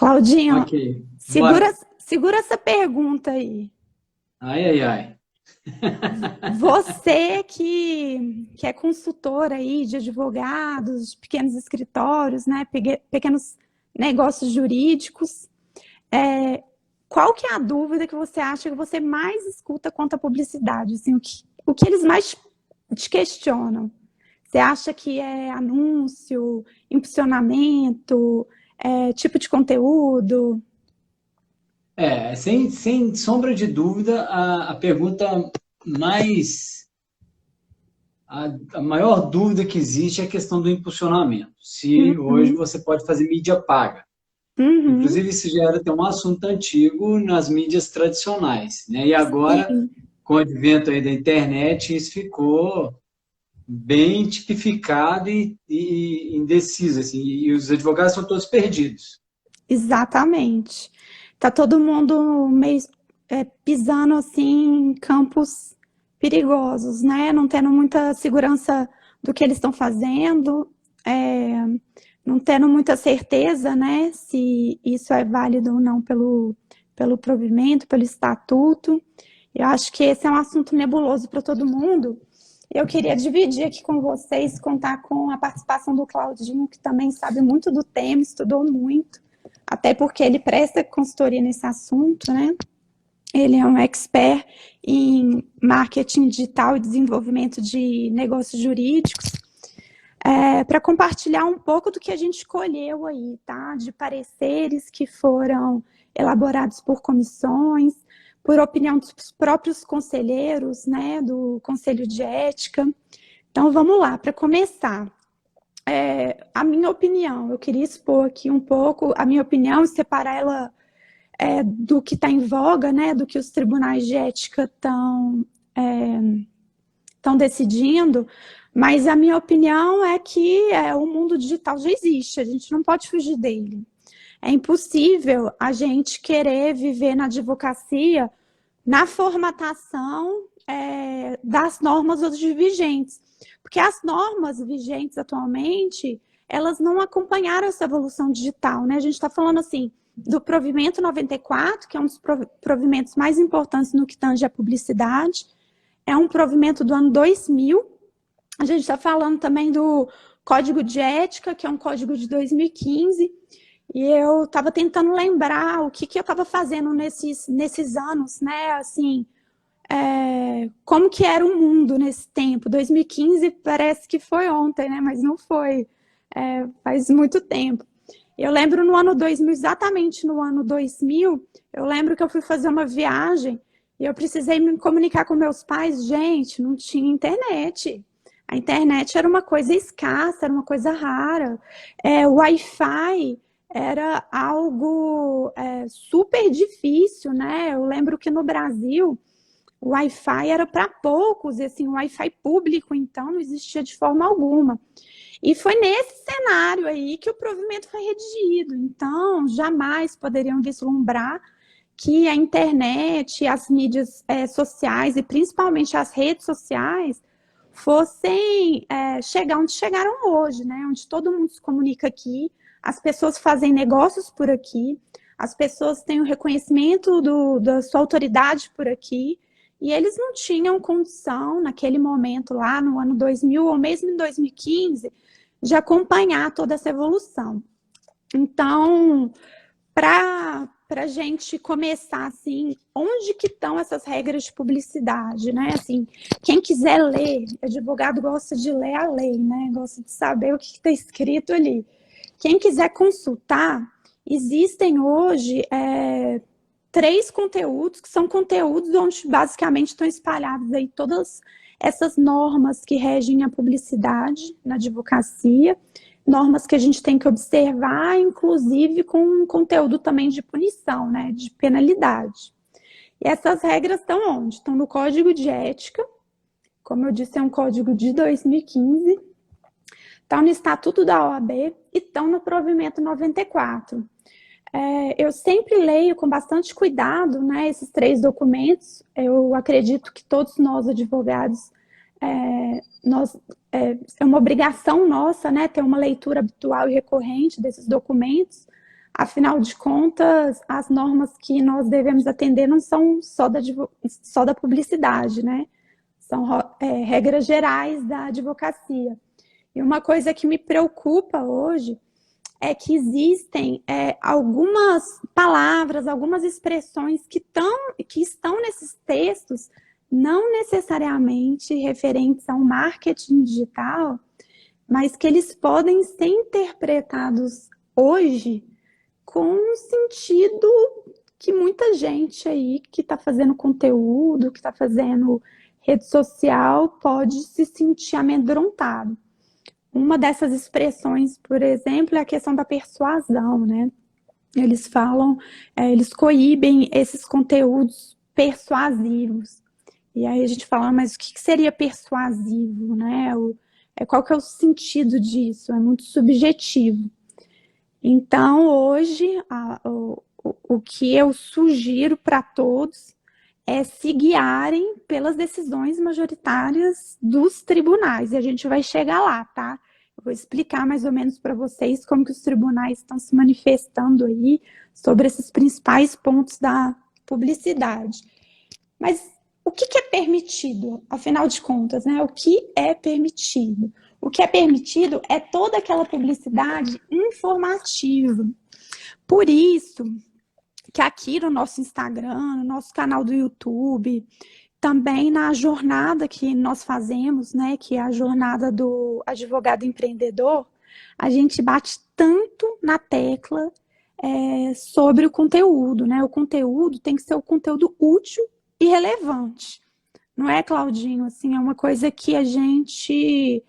Claudinho, Ok, segura, bora. segura essa pergunta aí. Ai, ai, ai. Você que é consultor aí de advogados, de pequenos escritórios, né, pequenos negócios jurídicos, é, qual que é a dúvida que você acha que você mais escuta quanto à publicidade? Assim, o que eles mais te questionam? Você acha que é anúncio, impulsionamento, tipo de conteúdo? Sem sombra de dúvida, a pergunta mais, a maior dúvida que existe é a questão do impulsionamento. Se hoje Uhum, você pode fazer mídia paga. uhum, Inclusive, isso já era até um assunto antigo nas mídias tradicionais, né? E agora, sim. com o advento aí da internet, isso ficou bem tipificado e indeciso, assim, e os advogados são todos perdidos. Exatamente. Tá todo mundo meio pisando assim em campos perigosos, né? Não tendo muita segurança do que eles estão fazendo, é, não tendo muita certeza, né? Se isso é válido ou não pelo provimento, pelo estatuto. Eu acho que esse é um assunto nebuloso para todo mundo. Eu queria dividir aqui com vocês, contar com a participação do Claudinho, que também sabe muito do tema, estudou muito, até porque ele presta consultoria nesse assunto, né? Ele é um expert em marketing digital e desenvolvimento de negócios jurídicos, para compartilhar um pouco do que a gente escolheu aí, tá? De pareceres que foram elaborados por comissões, por opinião dos próprios conselheiros, né? Do Conselho de Ética. Então, vamos lá, para começar. A minha opinião, eu queria expor aqui um pouco a minha opinião e separar ela do que está em voga, né, do que os tribunais de ética estão decidindo, mas a minha opinião é que o mundo digital já existe, a gente não pode fugir dele. É impossível a gente querer viver na advocacia na formatação das normas hoje vigentes, porque as normas vigentes atualmente, elas não acompanharam essa evolução digital, né? A gente está falando assim do provimento 94, que é um dos provimentos mais importantes no que tange à publicidade, é um provimento do ano 2000. A gente está falando também do Código de Ética, que é um código de 2015, e eu estava tentando lembrar o que eu estava fazendo nesses anos, né? Assim, como que era o mundo nesse tempo. 2015 parece que foi ontem, né? Mas não foi. Faz muito tempo. Eu lembro no ano 2000, exatamente no ano 2000, eu lembro que eu fui fazer uma viagem e eu precisei me comunicar com meus pais. Gente, não tinha internet. A internet era uma coisa escassa, era uma coisa rara. O Wi-Fi era algo super difícil, né? Eu lembro que no Brasil o Wi-Fi era para poucos, e assim, o Wi-Fi público, então, não existia de forma alguma. E foi nesse cenário aí que o provimento foi redigido. Então, jamais poderiam vislumbrar que a internet, as mídias sociais e principalmente as redes sociais fossem chegar onde chegaram hoje, né? Onde todo mundo se comunica aqui, as pessoas fazem negócios por aqui, as pessoas têm o reconhecimento da sua autoridade por aqui, e eles não tinham condição, naquele momento lá no ano 2000 ou mesmo em 2015, de acompanhar toda essa evolução. Então, para a gente começar assim, onde que estão essas regras de publicidade, né? Assim, quem quiser ler, advogado gosta de ler a lei, né? Gosta de saber o que está escrito ali. Quem quiser consultar, existem hoje três conteúdos, que são conteúdos onde basicamente estão espalhados aí todas essas normas que regem a publicidade na advocacia, normas que a gente tem que observar, inclusive com um conteúdo também de punição, né, de penalidade. E essas regras estão onde? Estão no Código de Ética, como eu disse, é um código de 2015, estão no Estatuto da OAB e estão no Provimento 94. Eu sempre leio com bastante cuidado, né, esses três documentos. Eu acredito que todos nós, advogados, é uma obrigação nossa, né, ter uma leitura habitual e recorrente desses documentos, Afinal de contas, as normas que nós devemos atender não são só da publicidade, né? São regras gerais da advocacia. E uma coisa que me preocupa hoje é que existem algumas palavras, algumas expressões que estão nesses textos, não necessariamente referentes ao marketing digital, mas que eles podem ser interpretados hoje com um sentido que muita gente aí que está fazendo conteúdo, que está fazendo rede social, pode se sentir amedrontado. Uma dessas expressões, por exemplo, é a questão da persuasão, né? Eles falam, eles coíbem esses conteúdos persuasivos. E aí a gente fala, mas o que seria persuasivo, né? Qual que é o sentido disso? É muito subjetivo. Então, hoje, o que eu sugiro para todos é se guiarem pelas decisões majoritárias dos tribunais. E a gente vai chegar lá, tá? Eu vou explicar mais ou menos para vocês como que os tribunais estão se manifestando aí sobre esses principais pontos da publicidade. Mas o que é permitido, afinal de contas, né? O que é permitido? O que é permitido é toda aquela publicidade informativa. Por isso que aqui no nosso Instagram, no nosso canal do YouTube, também na jornada que nós fazemos, né, que é a jornada do advogado empreendedor, a gente bate tanto na tecla sobre o conteúdo, né? O conteúdo tem que ser o conteúdo útil e relevante. Não é, Claudinho? Assim, é uma coisa que a gente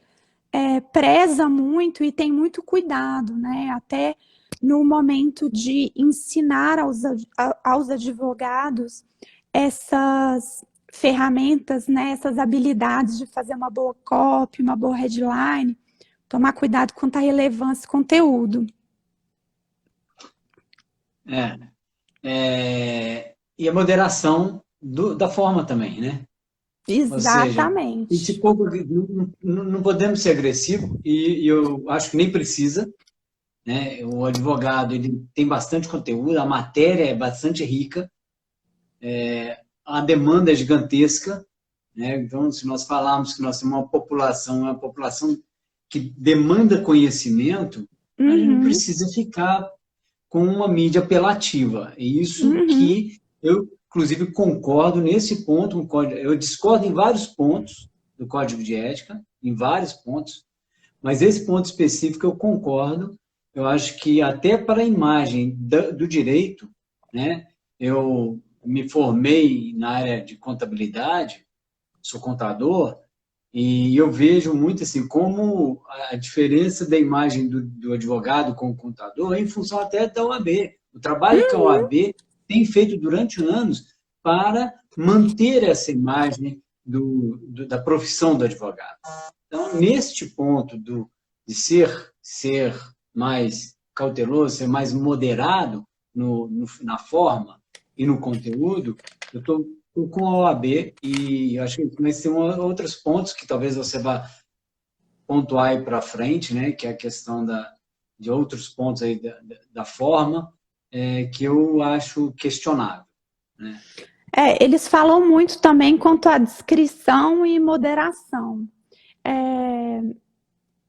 preza muito e tem muito cuidado, né? Até no momento de ensinar aos advogados essas ferramentas, né? Essas habilidades de fazer uma boa copy, uma boa headline, tomar cuidado quanto à relevância e conteúdo. E a moderação da forma também, né? Exatamente. Ou seja, não podemos ser agressivos, e eu acho que nem precisa, né? O advogado ele tem bastante conteúdo, a matéria é bastante rica, a demanda é gigantesca, né? Então, se nós falarmos que nós temos uma população que demanda conhecimento, a gente não precisa ficar com uma mídia apelativa. É isso que eu, inclusive, concordo nesse ponto. Eu discordo em vários pontos do Código de Ética, em vários pontos, mas esse ponto específico eu concordo. Eu acho que até para a imagem do direito, né? Eu me formei na área de contabilidade, sou contador, e eu vejo muito assim, como a diferença da imagem do advogado com o contador é em função até da OAB. O trabalho que a OAB tem feito durante anos para manter essa imagem da profissão do advogado. Então, neste ponto de ser mais cauteloso, ser mais moderado na forma e no conteúdo, eu estou com a OAB, e acho que mas tem outros pontos que talvez você vá pontuar aí para frente, né, que é a questão de outros pontos aí da forma, que eu acho questionável, né? Eles falam muito também quanto à descrição e moderação.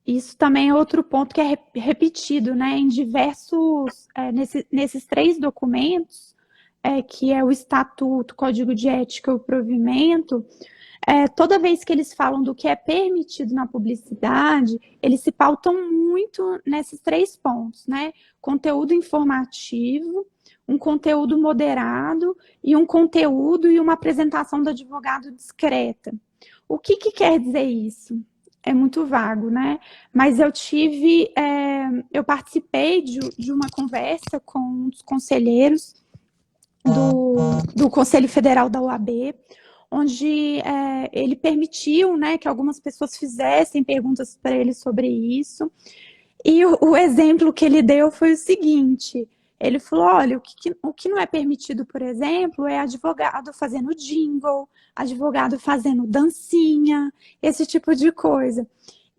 Isso também é outro ponto que é repetido, né, em diversos, nesses 3 documentos, que é o Estatuto, Código de Ética e o Provimento. Toda vez que eles falam do que é permitido na publicidade, eles se pautam muito nesses 3 pontos, né? Conteúdo informativo, um conteúdo moderado e um conteúdo e uma apresentação do advogado discreta. O que quer dizer isso? É muito vago, né? Mas eu participei de uma conversa com um dos conselheiros do Conselho Federal da OAB, onde ele permitiu, né, que algumas pessoas fizessem perguntas para ele sobre isso. E o exemplo que ele deu foi o seguinte: ele falou, olha, o que não é permitido, por exemplo, é advogado fazendo jingle, advogado fazendo dancinha, esse tipo de coisa.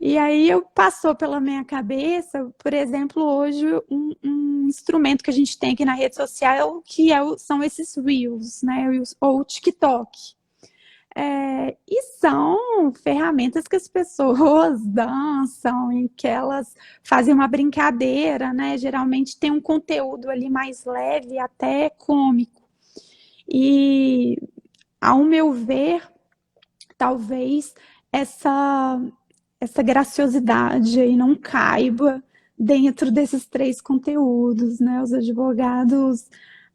E aí passou pela minha cabeça, por exemplo, hoje um instrumento que a gente tem aqui na rede social que são esses Reels, né? Ou o TikTok. E são ferramentas que as pessoas dançam, em que elas fazem uma brincadeira, né? Geralmente tem um conteúdo ali mais leve, até cômico. E, ao meu ver, talvez essa graciosidade aí não caiba dentro desses três conteúdos, né? Os advogados,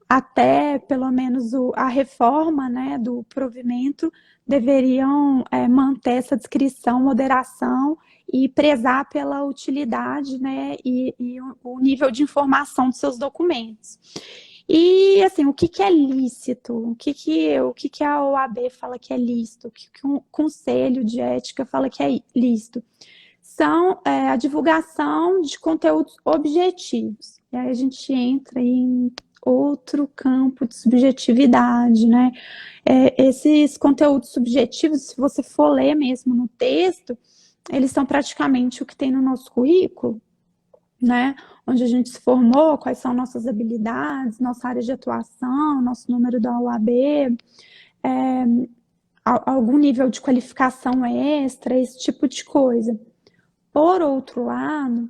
até pelo menos a reforma, né, do provimento, deveriam manter essa discrição, moderação e prezar pela utilidade, né, e o nível de informação dos seus documentos. E, assim, o que é lícito? O que a OAB fala que é lícito? O que o Conselho de Ética fala que é lícito? São a divulgação de conteúdos objetivos. E aí a gente entra em outro campo de subjetividade, né? Esses conteúdos subjetivos, se você for ler mesmo no texto, eles são praticamente o que tem no nosso currículo, né? Onde a gente se formou, quais são nossas habilidades, nossa área de atuação, nosso número da OAB, algum nível de qualificação extra, esse tipo de coisa. Por outro lado,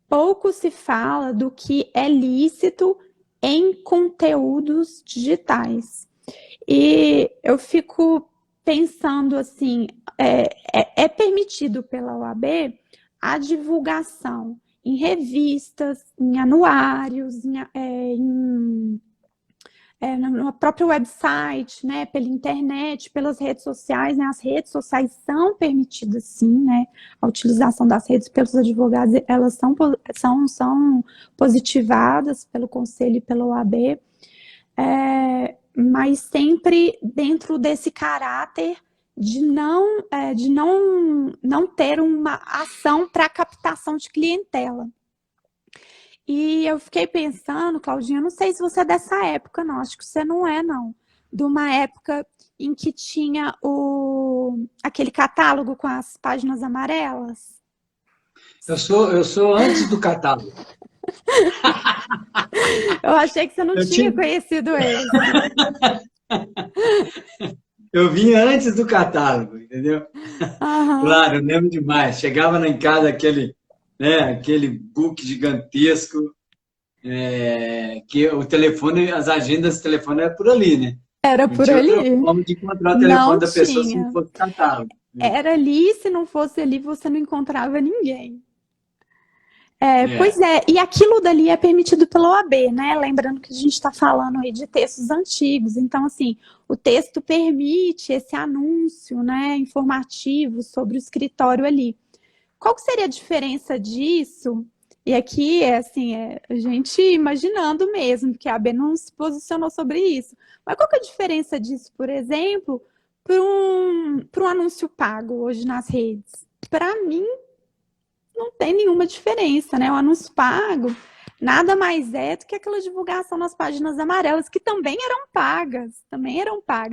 pouco se fala do que é lícito em conteúdos digitais. E eu fico pensando assim, é permitido pela OAB a divulgação em revistas, em anuários, no próprio website, né, pela internet, pelas redes sociais, né, as redes sociais são permitidas sim, né, a utilização das redes pelos advogados, elas são positivadas pelo Conselho e pela OAB, mas sempre dentro desse caráter de não ter uma ação para captação de clientela. E eu fiquei pensando, Claudinha, eu não sei se você é dessa época, não, acho que você não é, não. De uma época em que tinha aquele catálogo com as páginas amarelas. Eu sou antes do catálogo. Eu achei que você não tinha conhecido esse. Eu vim antes do catálogo, entendeu? Aham. Claro, eu lembro demais. Chegava em casa aquele book gigantesco, que o telefone, as agendas do telefone era por ali, né? Era Não por tinha outra ali. forma de encontrar o Não telefone da pessoa se não tinha. fosse catálogo. Era ali, se não fosse ali, você não encontrava ninguém. Pois É. é, e aquilo dali é permitido pela OAB, né? Lembrando que a gente está falando aí de textos antigos, então, assim, o texto permite esse anúncio, né, informativo sobre o escritório ali. Qual que seria a diferença disso? E aqui assim, a gente imaginando mesmo, porque a AB não se posicionou sobre isso. Mas qual que é a diferença disso, por exemplo, para um anúncio pago hoje nas redes? Para mim, não tem nenhuma diferença, né? O anúncio pago nada mais é do que aquela divulgação nas páginas amarelas, que também eram pagas,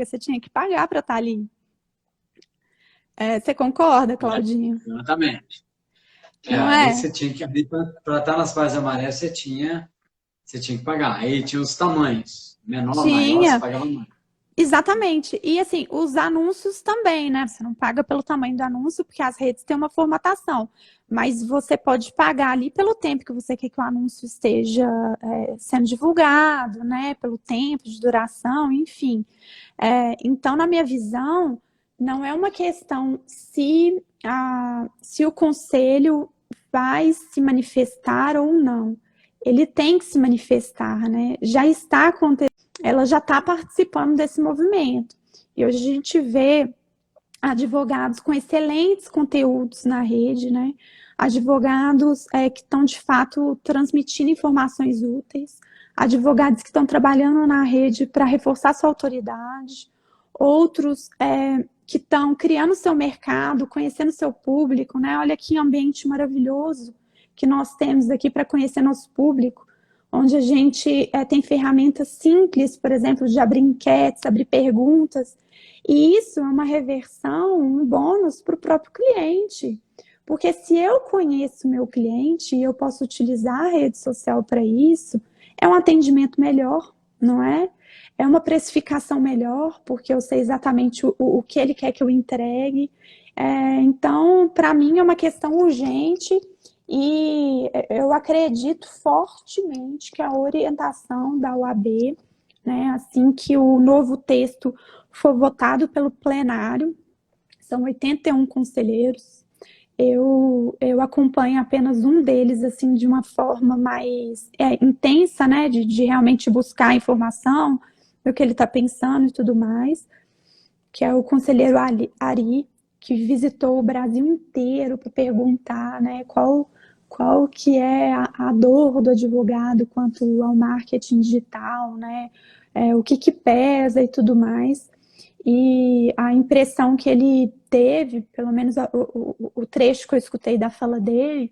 você tinha que pagar para estar ali. Você concorda, Claudinha? Exatamente. Não Ali é? você tinha que abrir para estar nas páginas amarelas, você tinha que pagar. Aí tinha os tamanhos. Menor, maior, você Tinha, pagava mais. exatamente. E assim, os anúncios também, né? Você não paga pelo tamanho do anúncio, porque as redes têm uma formatação. Mas você pode pagar ali pelo tempo que você quer que o anúncio esteja sendo divulgado, né? Pelo tempo de duração, enfim. Então, na minha visão, não é uma questão se o conselho vai se manifestar ou não. Ele tem que se manifestar, né? Já está acontecendo, ela já está participando desse movimento. E hoje a gente vê advogados com excelentes conteúdos na rede, né? Advogados que estão, de fato, transmitindo informações úteis, advogados que estão trabalhando na rede para reforçar sua autoridade, outros que estão criando seu mercado, conhecendo seu público, né? Olha que ambiente maravilhoso que nós temos aqui para conhecer nosso público, onde a gente tem ferramentas simples, por exemplo, de abrir enquetes, abrir perguntas, e isso é uma reversão, um bônus para o próprio cliente, Porque se eu conheço o meu cliente e eu posso utilizar a rede social para isso, é um atendimento melhor, não é? É uma precificação melhor, porque eu sei exatamente o que ele quer que eu entregue. Então, para mim, é uma questão urgente e eu acredito fortemente que a orientação da OAB, né, assim que o novo texto for votado pelo plenário, são 81 conselheiros, eu acompanho apenas um deles, assim, de uma forma mais intensa, né, de realmente buscar informação do que ele está pensando e tudo mais, que é o conselheiro Ari, que visitou o Brasil inteiro para perguntar, né, qual que é a dor do advogado quanto ao marketing digital, né, o que pesa e tudo mais. E a impressão que ele teve, pelo menos o trecho que eu escutei da fala dele,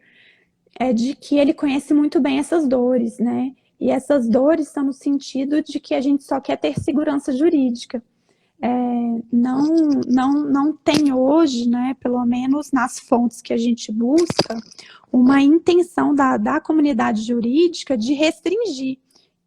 é de que ele conhece muito bem essas dores, né? E essas dores são no sentido de que a gente só quer ter segurança jurídica. Não tem hoje, né, pelo menos nas fontes que a gente busca, uma intenção da comunidade jurídica de restringir.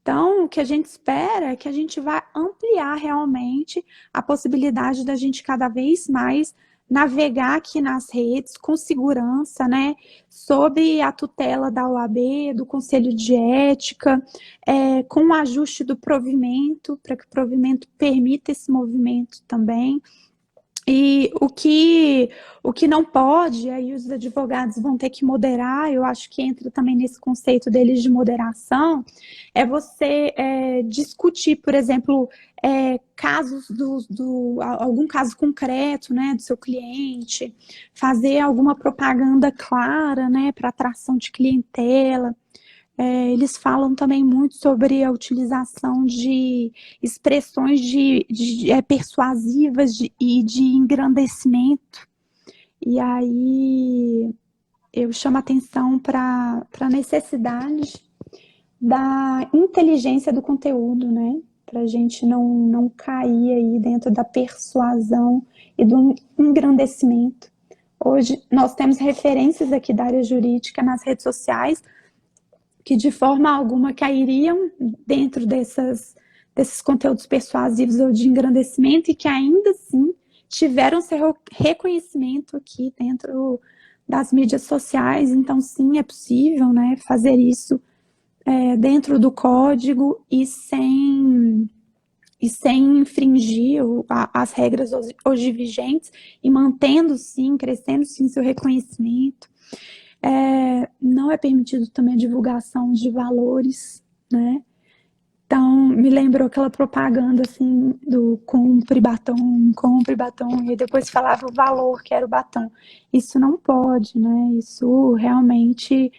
Então, o que a gente espera é que a gente vá ampliar realmente a possibilidade da gente cada vez mais navegar aqui nas redes com segurança, né, sob a tutela da OAB, do Conselho de Ética, com o ajuste do provimento, para que o provimento permita esse movimento também. E o que não pode, aí os advogados vão ter que moderar, eu acho que entra também nesse conceito deles de moderação, é você discutir, por exemplo, casos algum caso concreto, né, do seu cliente, fazer alguma propaganda clara, né, para atração de clientela. Eles falam também muito sobre a utilização de expressões persuasivas e de engrandecimento. E aí eu chamo atenção para a necessidade da inteligência do conteúdo, né? Para a gente não cair aí dentro da persuasão e do engrandecimento. Hoje nós temos referências aqui da área jurídica nas redes sociais que de forma alguma cairiam dentro desses conteúdos persuasivos ou de engrandecimento e que ainda assim tiveram seu reconhecimento aqui dentro das mídias sociais. Então, sim, é possível, né, fazer isso dentro do código e sem infringir as regras hoje vigentes e mantendo, sim, crescendo, sim, seu reconhecimento. Não é permitido também a divulgação de valores, né? Então, me lembrou aquela propaganda, assim, do compre batom, e depois falava o valor que era o batom. Isso não pode, né? Isso realmente,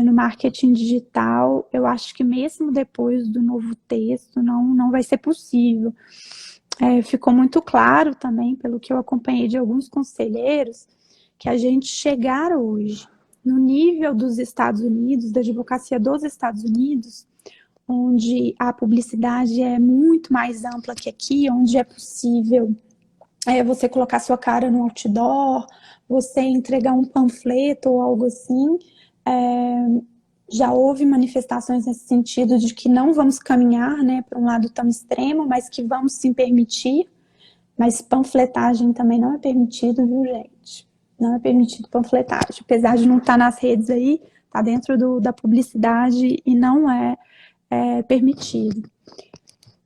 no marketing digital, eu acho que mesmo depois do novo texto, não vai ser possível. Ficou muito claro também, pelo que eu acompanhei de alguns conselheiros, que a gente chegar hoje no nível dos Estados Unidos, da advocacia dos Estados Unidos, onde a publicidade é muito mais ampla que aqui, onde é possível você colocar sua cara no outdoor, você entregar um panfleto ou algo assim. Já houve manifestações nesse sentido de que não vamos caminhar, né, para um lado tão extremo, mas que vamos sim permitir. Mas panfletagem também não é permitido, viu, gente? Não é permitido panfletagem. Apesar de não estar nas redes aí, está dentro da publicidade e não é permitido.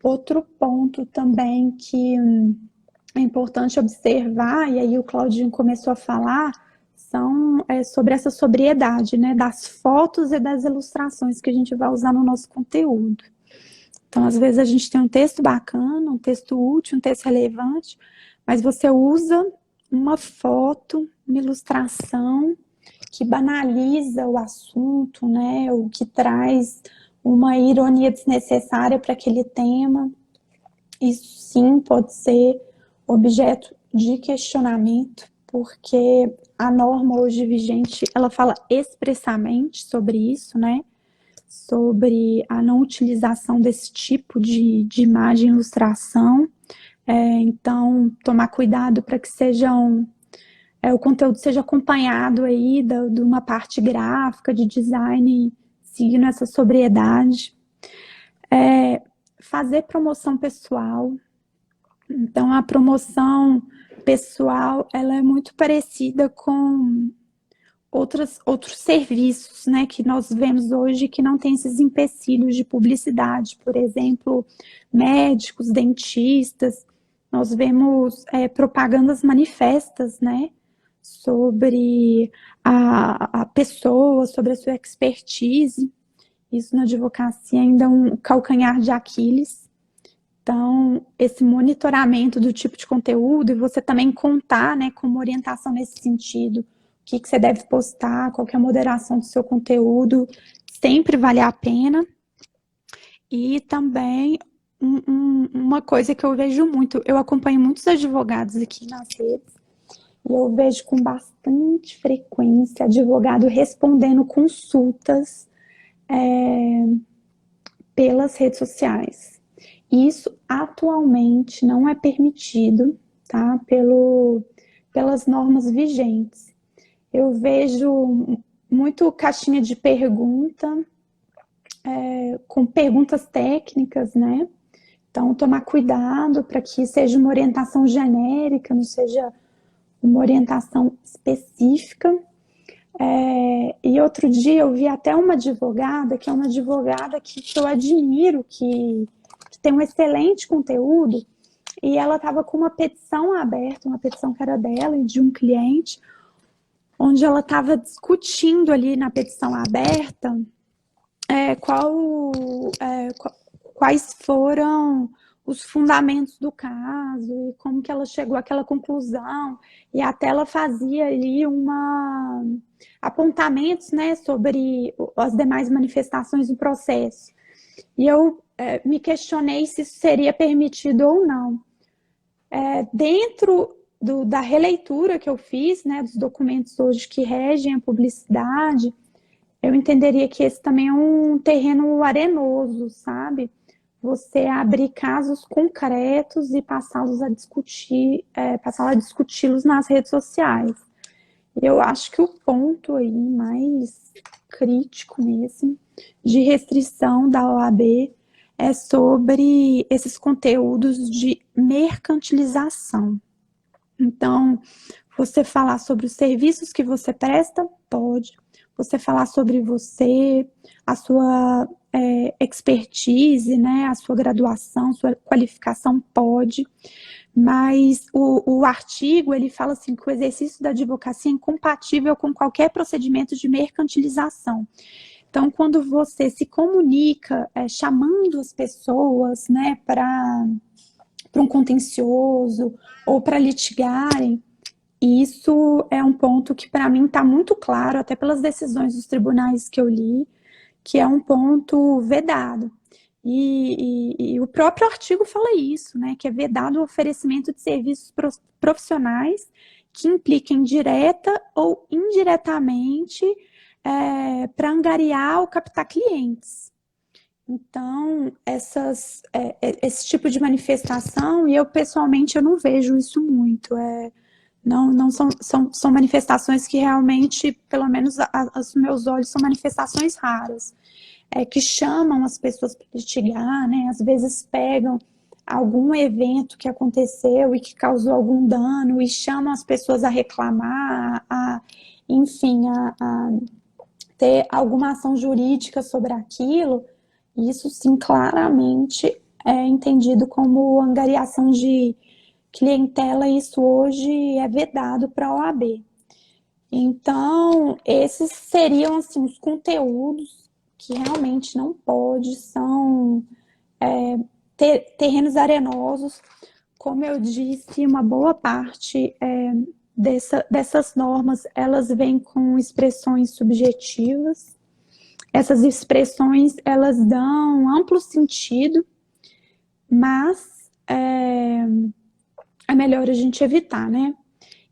Outro ponto também que é importante observar, e aí o Claudinho começou a falar, sobre essa sobriedade, né, das fotos e das ilustrações que a gente vai usar no nosso conteúdo. Então, às vezes a gente tem um texto bacana, um texto útil, um texto relevante, mas você usa uma foto, uma ilustração que banaliza o assunto, né, ou que traz uma ironia desnecessária para aquele tema. Isso sim pode ser objeto de questionamento, porque a norma hoje vigente, ela fala expressamente sobre isso, né, sobre a não utilização desse tipo de imagem e ilustração. Então, tomar cuidado para que sejam o conteúdo seja acompanhado aí de uma parte gráfica, de design, seguindo essa sobriedade. Fazer promoção pessoal. Então, a promoção pessoal, ela é muito parecida com outros serviços, né, que nós vemos hoje que não tem esses empecilhos de publicidade. Por exemplo, médicos, dentistas, nós vemos propagandas manifestas, né, sobre a pessoa, sobre a sua expertise. Isso na advocacia ainda é um calcanhar de Aquiles. Então, esse monitoramento do tipo de conteúdo e você também contar, né, com uma orientação nesse sentido, o que você deve postar, qual que é a moderação do seu conteúdo, sempre vale a pena. E também uma coisa que eu vejo muito, eu acompanho muitos advogados aqui nas redes, e eu vejo com bastante frequência advogado respondendo consultas pelas redes sociais. Isso atualmente não é permitido, tá? Pelas normas vigentes. Eu vejo muito caixinha de pergunta, com perguntas técnicas, né? Então, tomar cuidado para que seja uma orientação genérica, não seja uma orientação específica. E outro dia eu vi até uma advogada, que é uma advogada que eu admiro, que tem um excelente conteúdo, e ela estava com uma petição aberta, uma petição que era dela e de um cliente, onde ela estava discutindo ali na petição aberta quais foram os fundamentos do caso e como que ela chegou àquela conclusão, e até ela fazia ali apontamentos, né, sobre as demais manifestações do processo. E eu me questionei se isso seria permitido ou não. Dentro da releitura que eu fiz, né, dos documentos hoje que regem a publicidade, eu entenderia que esse também é um terreno arenoso, sabe? Você abrir casos concretos e passá-los a discuti-los nas redes sociais. Eu acho que o ponto aí mais crítico mesmo de restrição da OAB é sobre esses conteúdos de mercantilização. Então, você falar sobre os serviços que você presta, pode. Você falar sobre você, a sua expertise, né, a sua graduação, sua qualificação, pode. Mas o artigo, ele fala assim que o exercício da advocacia é incompatível com qualquer procedimento de mercantilização. Então, quando você se comunica chamando as pessoas, né, para um contencioso ou para litigarem, isso é um ponto que para mim está muito claro, até pelas decisões dos tribunais que eu li, que é um ponto vedado. E o próprio artigo fala isso, né, que é vedado o oferecimento de serviços profissionais que impliquem direta ou indiretamente para angariar ou captar clientes. Então, esse tipo de manifestação, e eu pessoalmente eu não vejo isso muito, não são manifestações que realmente, pelo menos aos meus olhos, são manifestações raras, que chamam as pessoas para litigar, né? Às vezes pegam algum evento que aconteceu e que causou algum dano e chamam as pessoas a reclamar, enfim, a ter alguma ação jurídica sobre aquilo. Isso, sim, claramente é entendido como angariação de clientela, e isso hoje é vedado para a OAB. Então, esses seriam, assim, os conteúdos que realmente não pode, são terrenos arenosos. Como eu disse, uma boa parte dessas normas, elas vêm com expressões subjetivas. Essas expressões, elas dão amplo sentido, mas é melhor a gente evitar, né?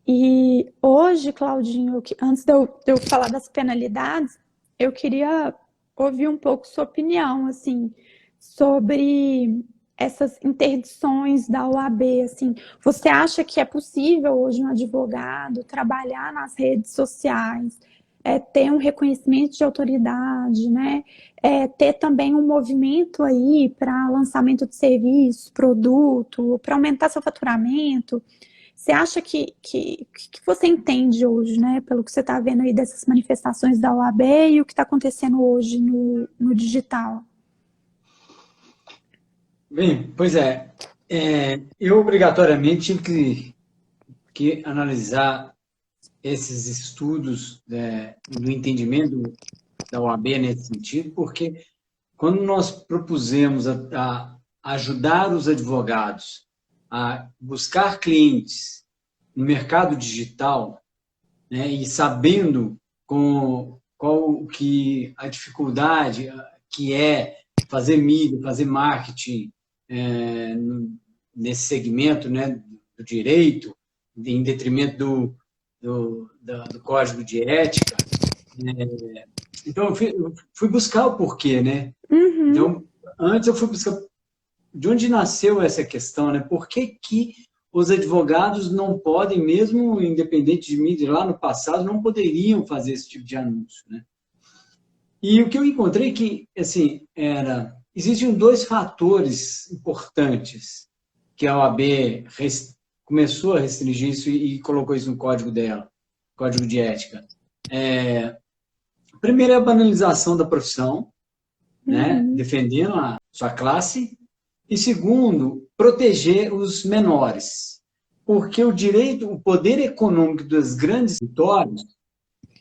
E hoje, Claudinho, antes de eu falar das penalidades, eu queria ouvir um pouco sua opinião, assim, sobre essas interdições da OAB, assim, você acha que é possível hoje um advogado trabalhar nas redes sociais, ter um reconhecimento de autoridade, né? Ter também um movimento aí para lançamento de serviço, produto, para aumentar seu faturamento? Você acha que você entende hoje, né, pelo que você está vendo aí dessas manifestações da OAB e o que está acontecendo hoje no digital? Bem, pois eu obrigatoriamente tive que analisar esses estudos do entendimento da OAB nesse sentido, porque quando nós propusemos a ajudar os advogados a buscar clientes no mercado digital, né, e sabendo qual que a dificuldade que é fazer mídia, fazer marketing nesse segmento, né, do direito, em detrimento do código de ética. Então, eu fui buscar o porquê, né? Uhum, Então, antes eu fui buscar de onde nasceu essa questão, né? Por que que os advogados não podem, mesmo independente de mídia, lá no passado, não poderiam fazer esse tipo de anúncio, né? E o que eu encontrei que, assim, existiam dois fatores importantes que a OAB começou a restringir isso e colocou isso no código dela, código de ética. Primeiro é a banalização da profissão, né, defendendo a sua classe, e segundo, proteger os menores, porque o poder econômico dos grandes escritórios,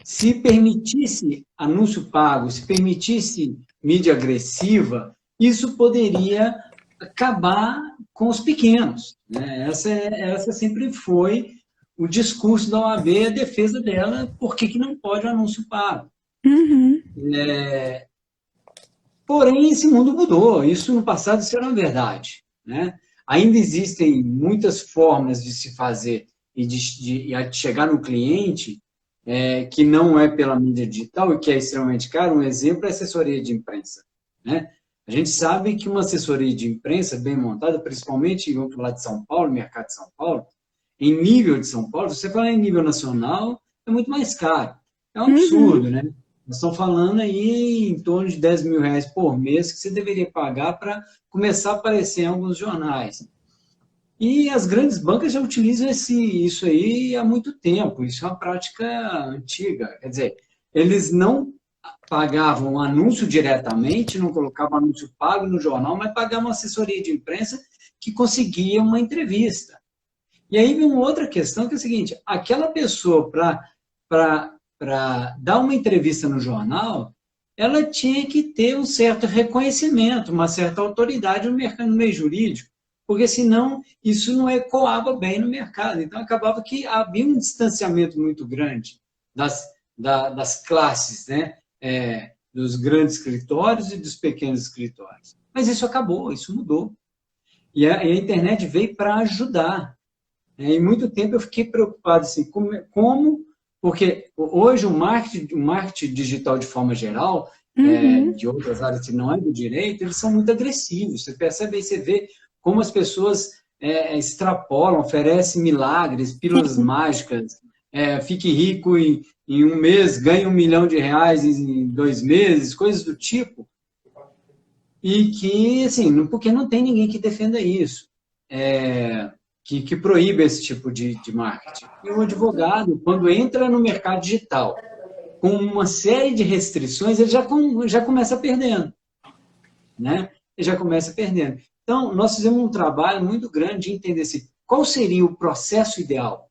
se permitisse anúncio pago, se permitisse mídia agressiva, isso poderia acabar com os pequenos, né? Essa sempre foi o discurso da OAB, a defesa dela, por que não pode o anúncio pago. uhum. Porém, esse mundo mudou. Isso no passado isso era uma verdade, né? Ainda existem muitas formas de se fazer e de chegar no cliente que não é pela mídia digital e que é extremamente caro. Um exemplo é a assessoria de imprensa, né? A gente sabe que uma assessoria de imprensa bem montada, principalmente, vamos falar de São Paulo, mercado de São Paulo, em nível de São Paulo, você falar em nível nacional, é muito mais caro. É um absurdo, né? Nós estamos falando aí em torno de R$ 10.000 por mês que você deveria pagar para começar a aparecer em alguns jornais. E as grandes bancas já utilizam isso aí há muito tempo. Isso é uma prática antiga. Quer dizer, eles não pagavam anúncio diretamente, não colocavam anúncio pago no jornal, mas pagavam assessoria de imprensa que conseguia uma entrevista. E aí vem uma outra questão que é a seguinte, aquela pessoa para dar uma entrevista no jornal, ela tinha que ter um certo reconhecimento, uma certa autoridade no mercado, no meio jurídico, porque senão isso não ecoava bem no mercado. Então acabava que havia um distanciamento muito grande das classes, né? Dos grandes escritórios e dos pequenos escritórios. Mas isso acabou, isso mudou. E a internet veio para ajudar. Em muito tempo eu fiquei preocupado assim, porque hoje o marketing digital de forma geral, de outras áreas que não é do direito, eles são muito agressivos. Você percebe aí, você vê como as pessoas extrapolam, oferecem milagres, pílulas mágicas, fique rico em um mês, ganhe R$ 1 milhão em 2 meses, coisas do tipo. E que, assim, porque não tem ninguém que defenda isso. Que proíbe esse tipo de marketing. E o advogado, quando entra no mercado digital com uma série de restrições, ele já começa perdendo, né? Ele já começa perdendo. Então, nós fizemos um trabalho muito grande de entender qual seria o processo ideal,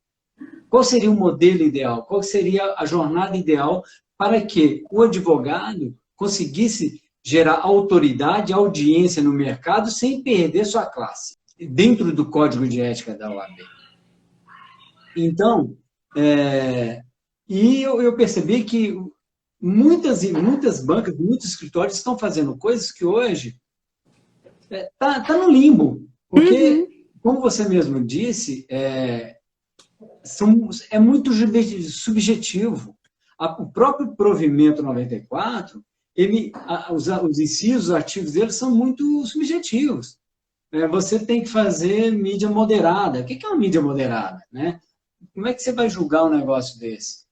qual seria o modelo ideal, qual seria a jornada ideal para que o advogado conseguisse gerar autoridade, audiência no mercado sem perder sua classe, dentro do código de ética da OAB. Então, eu percebi que muitas bancas, muitos escritórios estão fazendo coisas que hoje tá no limbo, porque, como você mesmo disse, é muito subjetivo. O próprio provimento 94, os incisos, os artigos dele são muito subjetivos. você tem que fazer mídia moderada. O que é uma mídia moderada, né? Como é que você vai julgar um negócio desse?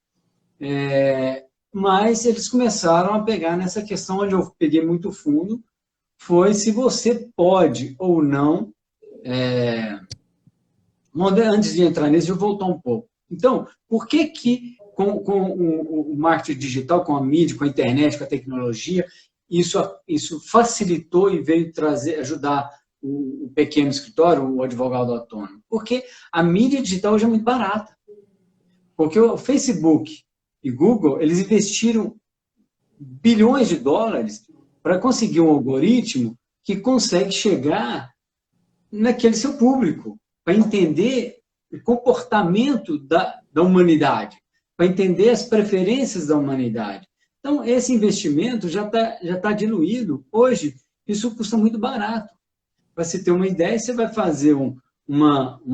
Mas eles começaram a pegar nessa questão onde eu peguei muito fundo, foi se você pode ou não, antes de entrar nisso, eu vou voltar um pouco. Então, por que com o marketing digital, com a mídia, com a internet, com a tecnologia, isso facilitou e veio ajudar o pequeno escritório, o advogado autônomo? Porque a mídia digital hoje é muito barata. Porque o Facebook e Google, eles investiram bilhões de dólares para conseguir um algoritmo que consegue chegar naquele seu público, para entender o comportamento da humanidade, para entender as preferências da humanidade. Então, esse investimento já tá diluído. Hoje, isso custa muito barato. Para você ter uma ideia, você vai fazer um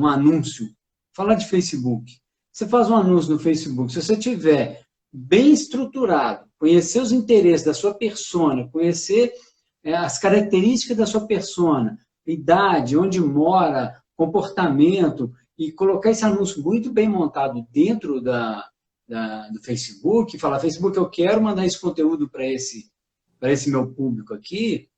anúncio, falar de Facebook. Você faz um anúncio no Facebook, se você tiver bem estruturado, conhecer os interesses da sua persona, conhecer as características da sua persona, idade, onde mora, comportamento, e colocar esse anúncio muito bem montado dentro do Facebook, e falar, Facebook, eu quero mandar esse conteúdo para esse meu público aqui,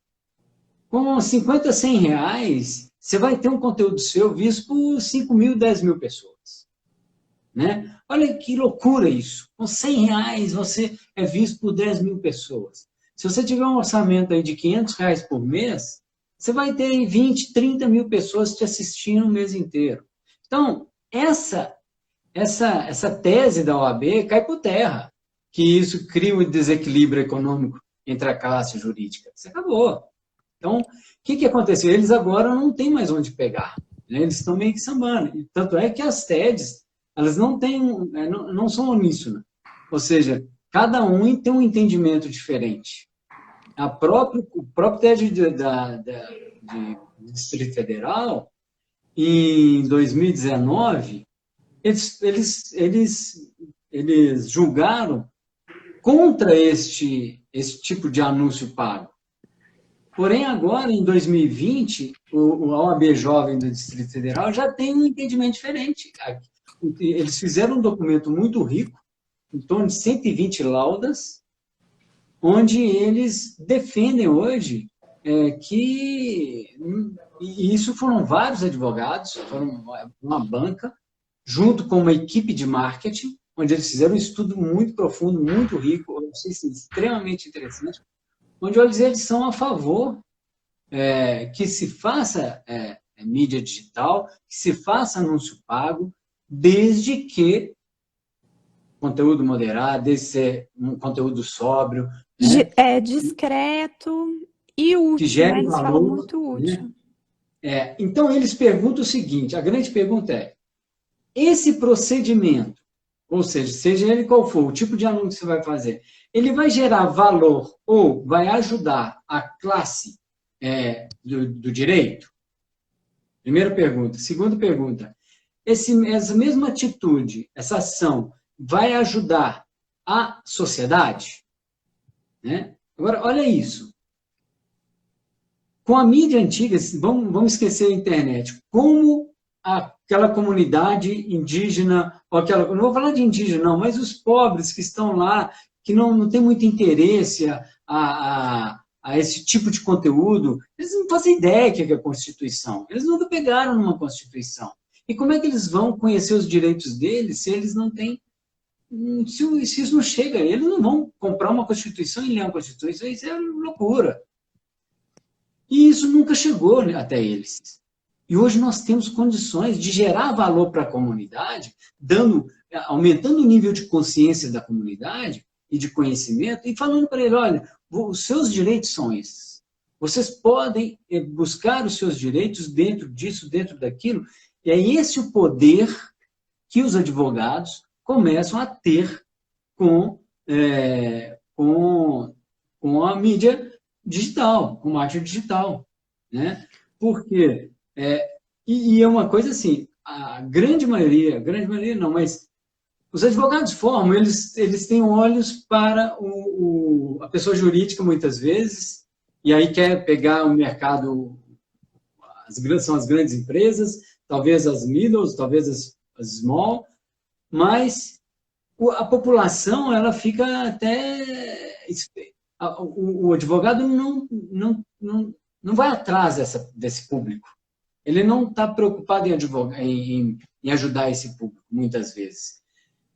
com 50, 100 reais, você vai ter um conteúdo seu visto por 5 mil, 10 mil pessoas. Né? Olha que loucura isso. Com 100 reais você é visto por 10 mil pessoas. Se você tiver um orçamento aí de 500 reais por mês, você vai ter 20, 30 mil pessoas te assistindo o mês inteiro. Então, essa tese da OAB cai por terra, que isso cria um desequilíbrio econômico entre a classe jurídica. Isso acabou. Então, o que aconteceu? Eles agora não têm mais onde pegar. Né? Eles estão meio que sambando. E tanto é que as TEDs, elas não são uníssonas. Ou seja, cada um tem um entendimento diferente. O próprio TED do Distrito Federal, em 2019, eles julgaram contra este tipo de anúncio pago. Porém, agora, em 2020, o OAB Jovem do Distrito Federal já tem um entendimento diferente. Eles fizeram um documento muito rico, em torno de 120 laudas, onde eles defendem hoje que... E isso foram vários advogados, foram uma banca, junto com uma equipe de marketing, onde eles fizeram um estudo muito profundo, muito rico, eu achei extremamente interessante, onde eles são a favor que se faça mídia digital, que se faça anúncio pago, desde que conteúdo moderado, desde ser um conteúdo sóbrio. Né? Discreto e útil, que gere né? Eles valor, falam muito útil. Né? Então, eles perguntam o seguinte, a grande pergunta é, esse procedimento, ou seja ele qual for, o tipo de anúncio que você vai fazer, ele vai gerar valor ou vai ajudar a classe do direito? Primeira pergunta. Segunda pergunta, essa mesma atitude, essa ação, vai ajudar a sociedade? Né? Agora, olha isso. Com a mídia antiga, vamos esquecer a internet, como aquela comunidade indígena, ou não vou falar de indígena não, mas os pobres que estão lá, que não têm muito interesse a esse tipo de conteúdo, eles não fazem ideia do que é a Constituição, eles nunca pegaram numa Constituição. E como é que eles vão conhecer os direitos deles se eles não têm, se isso não chega, eles não vão comprar uma Constituição e ler uma Constituição, isso é loucura. E isso nunca chegou até eles. E hoje nós temos condições de gerar valor para a comunidade, aumentando o nível de consciência da comunidade e de conhecimento, e falando para ele, olha, os seus direitos são esses. Vocês podem buscar os seus direitos dentro disso, dentro daquilo, e é esse o poder que os advogados começam a ter com a mídia digital, com marketing digital, né? Porque, e é uma coisa assim, a grande maioria não, mas os advogados formam, eles têm olhos para a pessoa jurídica muitas vezes, e aí quer pegar o mercado, são as grandes empresas, talvez as middles, talvez as small, mas a população, ela fica até... O advogado não vai atrás desse público. Ele não está preocupado em ajudar esse público, muitas vezes.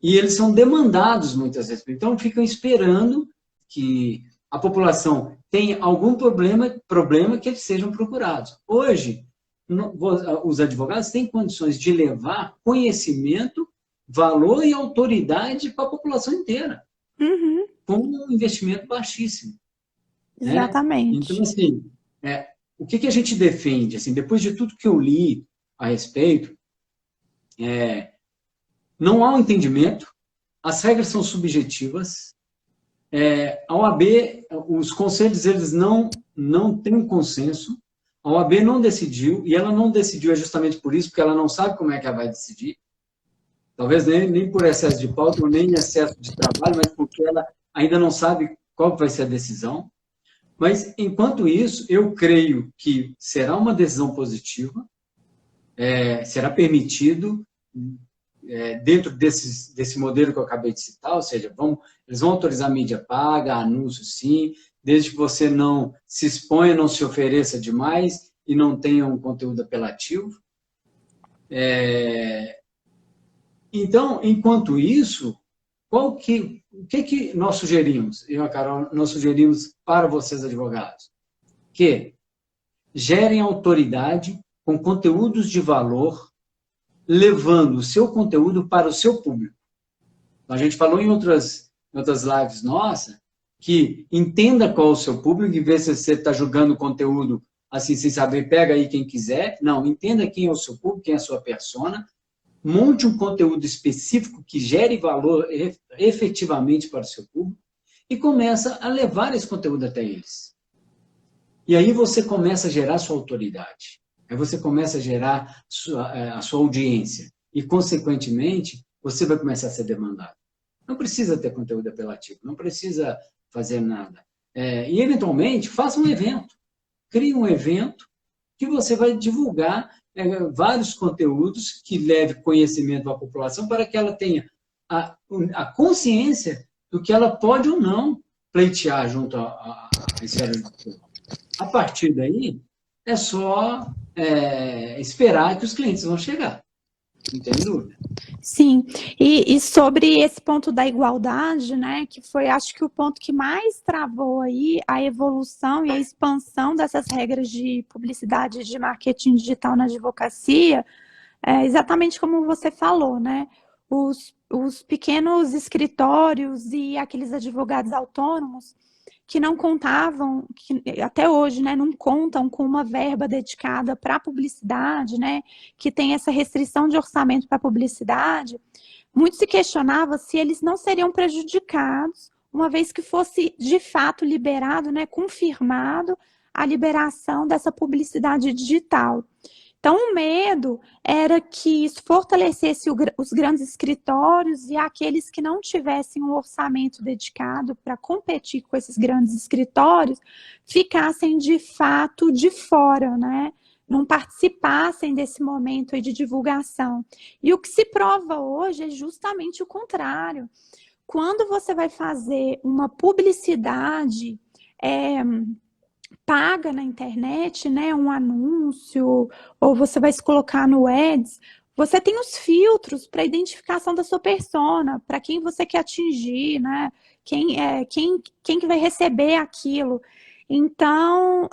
E eles são demandados, muitas vezes. Então, ficam esperando que a população tenha algum problema que eles sejam procurados. Hoje, os advogados têm condições de levar conhecimento, valor e autoridade para a população inteira, com um investimento baixíssimo. Exatamente. Né? Então, assim, o que a gente defende? Assim, depois de tudo que eu li a respeito, não há um entendimento, as regras são subjetivas, a OAB, os conselhos, eles não têm um consenso, a OAB não decidiu, e ela não decidiu justamente por isso, porque ela não sabe como é que ela vai decidir, talvez nem por excesso de pauta, ou nem excesso de trabalho, mas porque ela ainda não sabe qual vai ser a decisão. Mas, enquanto isso, eu creio que será uma decisão positiva, será permitido, dentro desse modelo que eu acabei de citar, ou seja, eles vão autorizar mídia paga, anúncio sim, desde que você não se exponha, não se ofereça demais e não tenha um conteúdo apelativo. Então, enquanto isso, o que nós sugerimos? Eu e a Carol, nós sugerimos para vocês, advogados, que gerem autoridade com conteúdos de valor, levando o seu conteúdo para o seu público. A gente falou em outras lives nossas, que entenda qual é o seu público, em vez de você estar julgando o conteúdo assim, sem saber, pega aí quem quiser. Não, entenda quem é o seu público, quem é a sua persona, monte um conteúdo específico que gere valor efetivamente para o seu público e começa a levar esse conteúdo até eles. E aí você começa a gerar sua autoridade. Aí você começa a gerar a sua audiência. E, consequentemente, você vai começar a ser demandado. Não precisa ter conteúdo apelativo, não precisa fazer nada. E, eventualmente, faça um evento. Crie um evento que você vai divulgar vários conteúdos que leve conhecimento à população para que ela tenha a consciência do que ela pode ou não pleitear junto à esfera judicial. A partir daí, é só esperar que os clientes vão chegar. Não tem dúvida. Sim, e sobre esse ponto da igualdade, né, que foi, acho que o ponto que mais travou aí a evolução e a expansão dessas regras de publicidade e de marketing digital na advocacia, exatamente como você falou, né, os pequenos escritórios e aqueles advogados autônomos que não contavam, que até hoje, né, não contam com uma verba dedicada para publicidade, né, que tem essa restrição de orçamento para publicidade, muito se questionava se eles não seriam prejudicados, uma vez que fosse de fato liberado, né, confirmado a liberação dessa publicidade digital. Então, o medo era que isso fortalecesse os grandes escritórios e aqueles que não tivessem um orçamento dedicado para competir com esses grandes escritórios ficassem, de fato, de fora, né? Não participassem desse momento aí de divulgação. E o que se prova hoje é justamente o contrário. Quando você vai fazer uma publicidade paga na internet, né, um anúncio, ou você vai se colocar no Ads, você tem os filtros para identificação da sua persona, para quem você quer atingir, né, quem que vai receber aquilo. Então,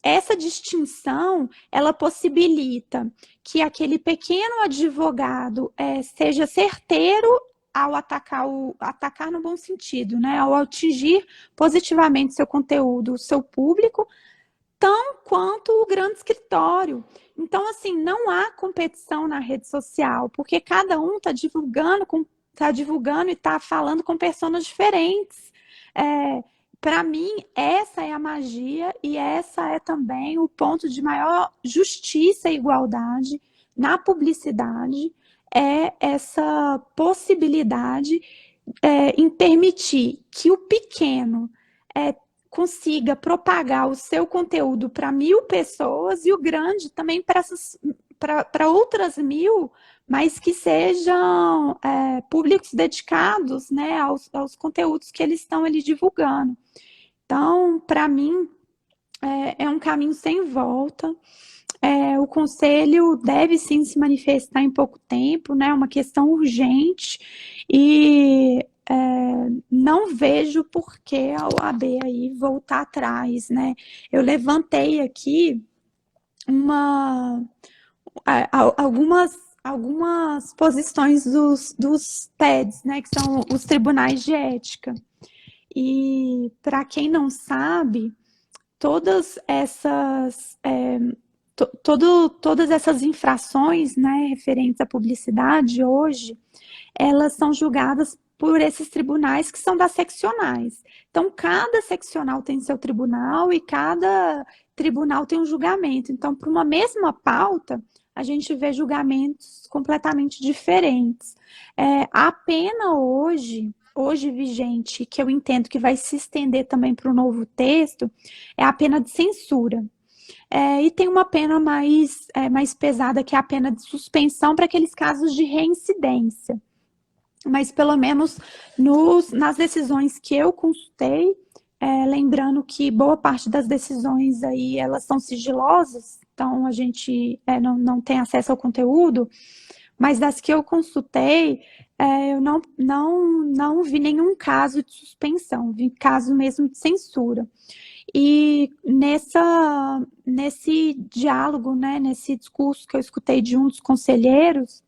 essa distinção, ela possibilita que aquele pequeno advogado seja certeiro ao atacar no bom sentido, né? Ao atingir positivamente seu conteúdo, o seu público, tão quanto o grande escritório. Então, assim, não há competição na rede social, porque cada um está divulgando e está falando com pessoas diferentes. Para mim, essa é a magia e essa é também o ponto de maior justiça e igualdade na publicidade, essa possibilidade em permitir que o pequeno consiga propagar o seu conteúdo para 1.000 pessoas e o grande também para outras 1.000, mas que sejam públicos dedicados, né, aos conteúdos que eles estão ali divulgando. Então, para mim, é um caminho sem volta. O conselho deve sim se manifestar em pouco tempo, né? Uma questão urgente e não vejo por que a OAB aí voltar atrás, né? Eu levantei aqui algumas posições dos TEDs, né? Que são os tribunais de ética. E para quem não sabe, todas essas todas essas infrações, né, referentes à publicidade hoje, elas são julgadas por esses tribunais que são das seccionais. Então, cada seccional tem seu tribunal e cada tribunal tem um julgamento. Então, para uma mesma pauta, a gente vê julgamentos completamente diferentes. A pena hoje vigente, que eu entendo que vai se estender também para o novo texto, é a pena de censura. E tem uma pena mais pesada, que é a pena de suspensão para aqueles casos de reincidência. Mas, pelo menos, nas decisões que eu consultei, lembrando que boa parte das decisões aí, elas são sigilosas, então a gente não tem acesso ao conteúdo, mas das que eu consultei, eu não vi nenhum caso de suspensão, vi caso mesmo de censura. E nesse diálogo, né, nesse discurso que eu escutei de um dos conselheiros,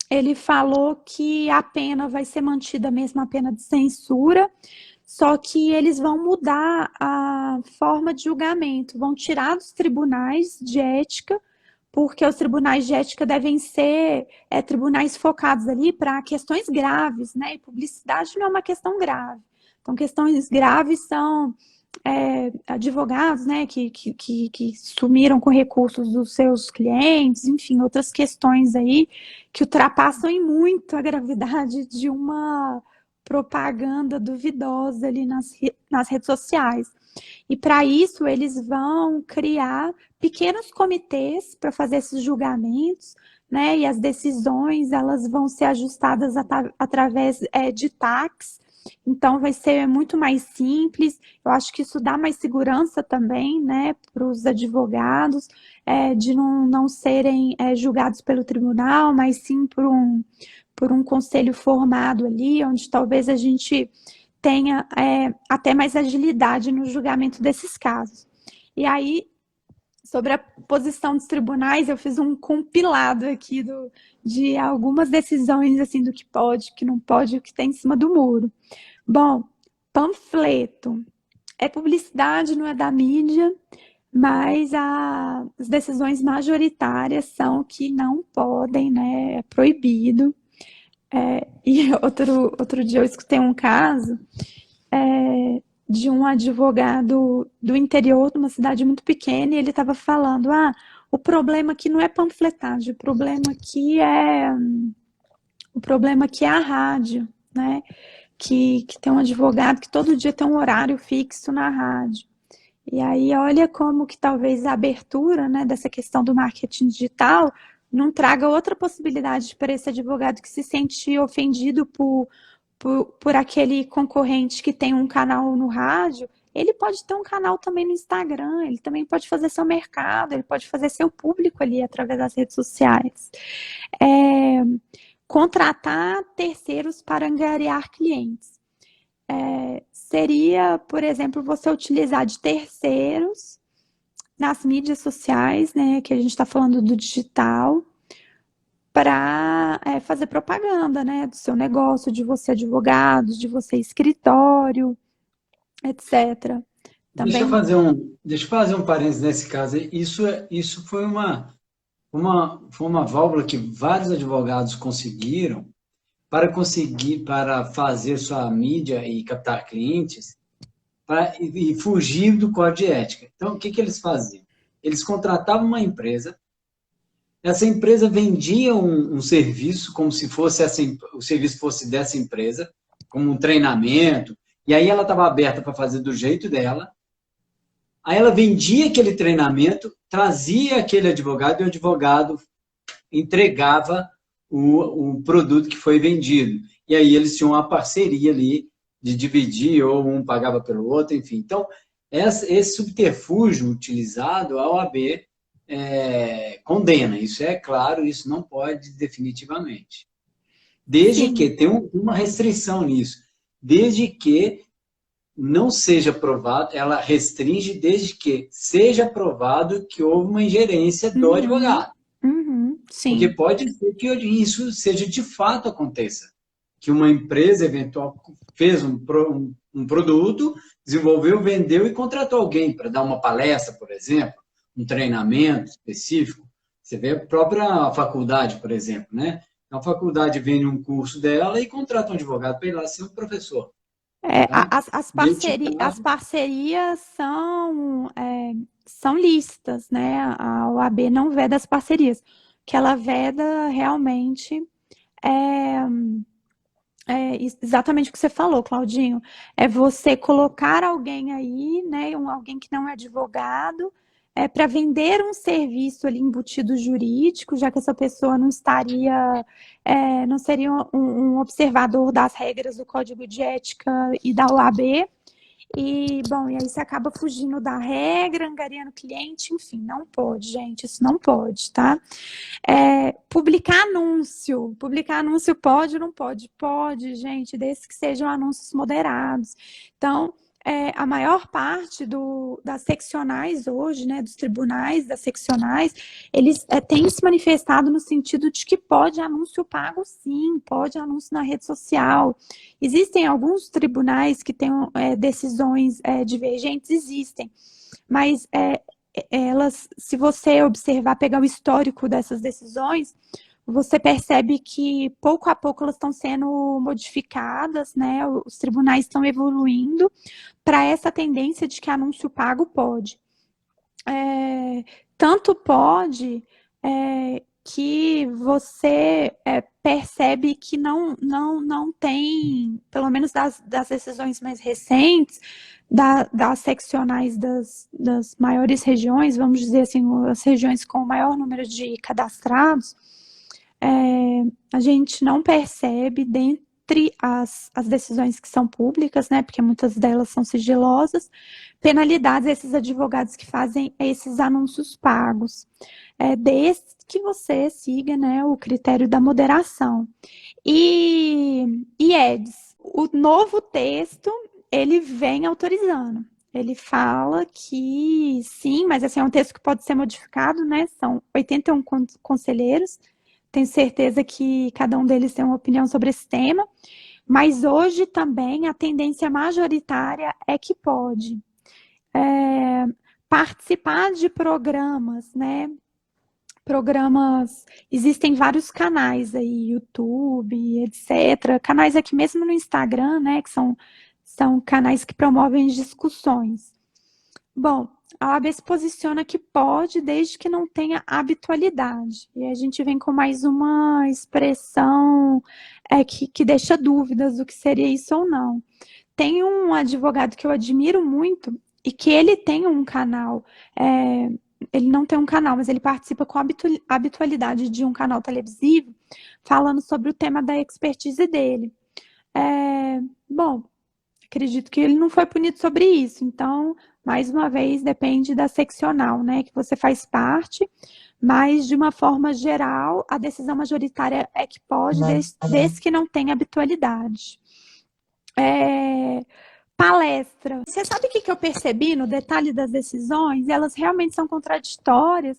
ele falou que a pena vai ser mantida mesmo, a pena de censura, só que eles vão mudar a forma de julgamento, vão tirar dos tribunais de ética, porque os tribunais de ética devem ser tribunais focados ali para questões graves, né? E publicidade não é uma questão grave. Então, questões graves são advogados, né, que sumiram com recursos dos seus clientes, enfim, outras questões aí que ultrapassam em muito a gravidade de uma propaganda duvidosa ali nas redes sociais. E para isso eles vão criar pequenos comitês para fazer esses julgamentos, né? E as decisões elas vão ser ajustadas através de taques. Então vai ser muito mais simples. Eu acho que isso dá mais segurança também, né, para os advogados, de não serem julgados pelo tribunal, mas sim por um conselho formado ali, onde talvez a gente tenha até mais agilidade no julgamento desses casos. E aí, sobre a posição dos tribunais, eu fiz um compilado aqui de algumas decisões, assim, do que pode, o que não pode, o que tem em cima do muro. Bom, panfleto. É publicidade, não é da mídia, mas as decisões majoritárias são que não podem, né, é proibido. E outro dia eu escutei um caso de um advogado do interior de uma cidade muito pequena e ele estava falando, o problema aqui não é panfletagem, o problema aqui é a rádio, né? Que tem um advogado que todo dia tem um horário fixo na rádio. E aí olha como que talvez a abertura, né, dessa questão do marketing digital não traga outra possibilidade para esse advogado que se sente ofendido por aquele concorrente que tem um canal no rádio. Ele pode ter um canal também no Instagram, ele também pode fazer seu mercado, ele pode fazer seu público ali através das redes sociais. Contratar terceiros para angariar clientes. Seria, por exemplo, você utilizar de terceiros nas mídias sociais, né, que a gente está falando do digital, para fazer propaganda, né, do seu negócio, de você advogado, de você escritório, etc. Também... Deixa eu fazer um parênteses nesse caso. Isso foi uma válvula que vários advogados conseguiram para fazer sua mídia e captar clientes e fugir do código de ética. Então, o que eles faziam? Eles contratavam uma empresa, essa empresa vendia um serviço como se fosse o serviço fosse dessa empresa, como um treinamento, E aí ela estava aberta para fazer do jeito dela. Aí ela vendia aquele treinamento, trazia aquele advogado e o advogado entregava o produto que foi vendido. E aí eles tinham uma parceria ali de dividir, ou um pagava pelo outro, enfim. Então, esse subterfúgio utilizado, a OAB condena. Isso é claro, isso não pode definitivamente. Desde Sim. que, tem uma restrição nisso, desde que não seja provado, ela restringe desde que seja provado que houve uma ingerência do Uhum, advogado. Porque sim. pode ser que isso seja de fato aconteça. Que uma empresa eventual fez um produto, desenvolveu, vendeu e contratou alguém para dar uma palestra, por exemplo, um treinamento específico. Você vê a própria faculdade, por exemplo, né? A faculdade vende um curso dela e contrata um advogado para ir lá ser um professor. Tá? Neste As caso, parcerias são lícitas, né? A OAB não veda as parcerias. O que ela veda realmente é, exatamente o que você falou, Claudinho. É você colocar alguém aí, né? Alguém que não é advogado, para vender um serviço ali embutido jurídico, já que essa pessoa não estaria, não seria um observador das regras do Código de Ética e da OAB. E aí você acaba fugindo da regra, angariando cliente, enfim, não pode, gente, isso não pode, tá? Publicar anúncio pode ou não pode? Pode, gente, desde que sejam anúncios moderados. Então, a maior parte das seccionais hoje, né, dos tribunais, das seccionais, eles têm se manifestado no sentido de que pode anúncio pago, sim, pode anúncio na rede social. Existem alguns tribunais que têm decisões divergentes, existem, mas elas, se você observar, pegar o histórico dessas decisões, você percebe que pouco a pouco elas estão sendo modificadas, né? Os tribunais estão evoluindo para essa tendência de que anúncio pago pode. Tanto pode que você percebe que não tem, pelo menos das decisões mais recentes, das seccionais das maiores regiões, vamos dizer assim, as regiões com o maior número de cadastrados, a gente não percebe dentre as decisões que são públicas, né, porque muitas delas são sigilosas, penalidades a esses advogados que fazem esses anúncios pagos, desde que você siga, né, o critério da moderação. E Eds, o novo texto, ele vem autorizando. Ele fala que sim, mas assim, é um texto que pode ser modificado, né? São 81 conselheiros. Tenho certeza que cada um deles tem uma opinião sobre esse tema. Mas hoje também a tendência majoritária é que pode participar de programas, né? Programas, existem vários canais aí, YouTube, etc. Canais aqui mesmo no Instagram, né? Que são canais que promovem discussões. Bom, a OAB se posiciona que pode, desde que não tenha habitualidade. E a gente vem com mais uma expressão que deixa dúvidas do que seria isso ou não. Tem um advogado que eu admiro muito e que ele tem um canal. Ele não tem um canal, mas ele participa com habitualidade de um canal televisivo falando sobre o tema da expertise dele. Bom, acredito que ele não foi punido sobre isso. Então, mais uma vez, depende da seccional, né, que você faz parte, mas de uma forma geral, a decisão majoritária é que pode, desde que não tenha habitualidade. Palestra. Você sabe o que eu percebi no detalhe das decisões? Elas realmente são contraditórias,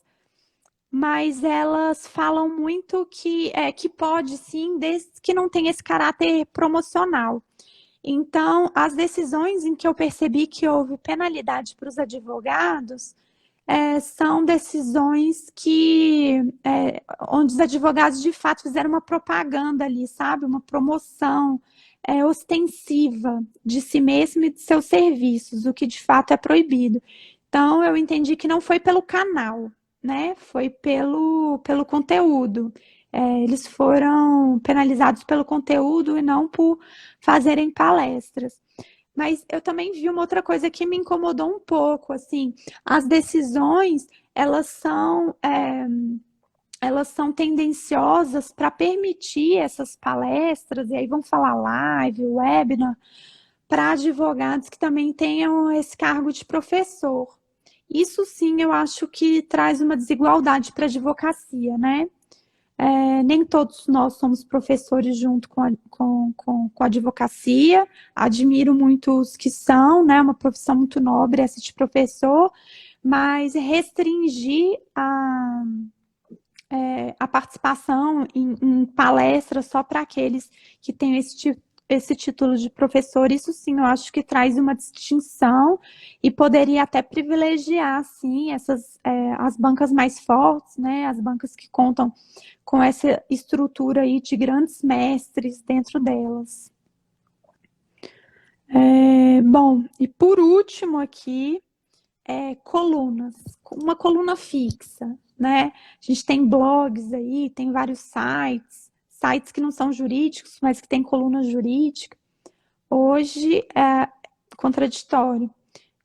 mas elas falam muito que pode sim, desde que não tenha esse caráter promocional. Então, as decisões em que eu percebi que houve penalidade para os advogados são decisões onde os advogados de fato fizeram uma propaganda ali, sabe? Uma promoção ostensiva de si mesmo e de seus serviços, o que de fato é proibido. Então, eu entendi que não foi pelo canal, né? Foi pelo conteúdo. Eles foram penalizados pelo conteúdo e não por fazerem palestras. Mas eu também vi uma outra coisa que me incomodou um pouco, assim, as decisões, elas são tendenciosas para permitir essas palestras, e aí vão falar live, webinar, para advogados que também tenham esse cargo de professor. Isso sim, eu acho que traz uma desigualdade para a advocacia, né? Nem todos nós somos professores junto com a advocacia. Admiro muito os que são, né? Uma profissão muito nobre essa de professor, mas restringir a participação em palestras só para aqueles que têm esse título de professor, isso sim, eu acho que traz uma distinção e poderia até privilegiar, sim, as bancas mais fortes, né, as bancas que contam com essa estrutura aí de grandes mestres dentro delas. Bom, e por último aqui, colunas, uma coluna fixa, né? A gente tem blogs aí, tem vários sites que não são jurídicos, mas que tem coluna jurídica. Hoje é contraditório.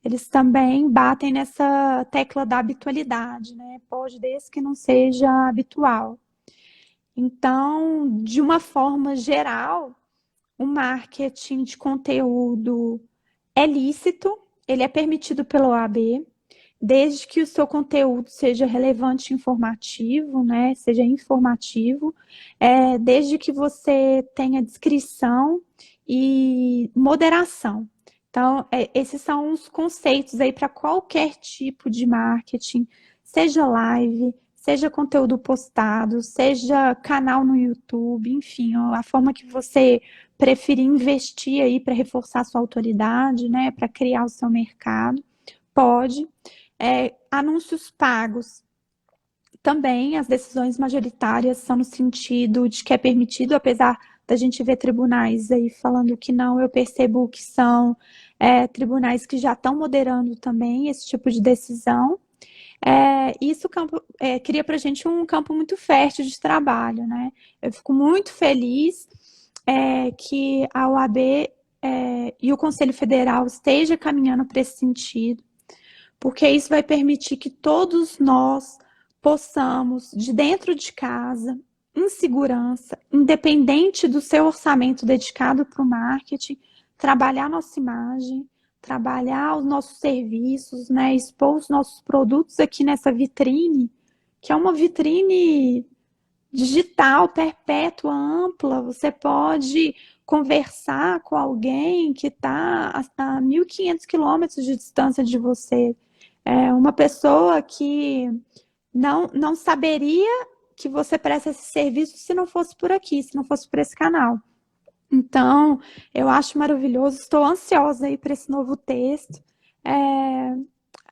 Eles também batem nessa tecla da habitualidade, né? Pode, desde que não seja habitual. Então, de uma forma geral, o marketing de conteúdo é lícito, ele é permitido pela OAB, desde que o seu conteúdo seja relevante e informativo, né? Seja informativo, desde que você tenha descrição e moderação. Então, esses são os conceitos aí para qualquer tipo de marketing, seja live, seja conteúdo postado, seja canal no YouTube, enfim, a forma que você preferir investir aí para reforçar a sua autoridade, né? Para criar o seu mercado, pode. Anúncios pagos. Também as decisões majoritárias são no sentido de que é permitido, apesar da gente ver tribunais aí falando que não, eu percebo que são tribunais que já estão moderando também esse tipo de decisão. Isso cria para a gente um campo muito fértil de trabalho, né? Eu fico muito feliz que a OAB e o Conselho Federal esteja caminhando para esse sentido, porque isso vai permitir que todos nós possamos, de dentro de casa, em segurança, independente do seu orçamento dedicado para o marketing, trabalhar nossa imagem, trabalhar os nossos serviços, né, expor os nossos produtos aqui nessa vitrine, que é uma vitrine digital, perpétua, ampla. Você pode conversar com alguém que está a 1.500 quilômetros de distância de você. Uma pessoa que não saberia que você presta esse serviço se não fosse por aqui, se não fosse por esse canal. Então, eu acho maravilhoso, estou ansiosa aí para esse novo texto,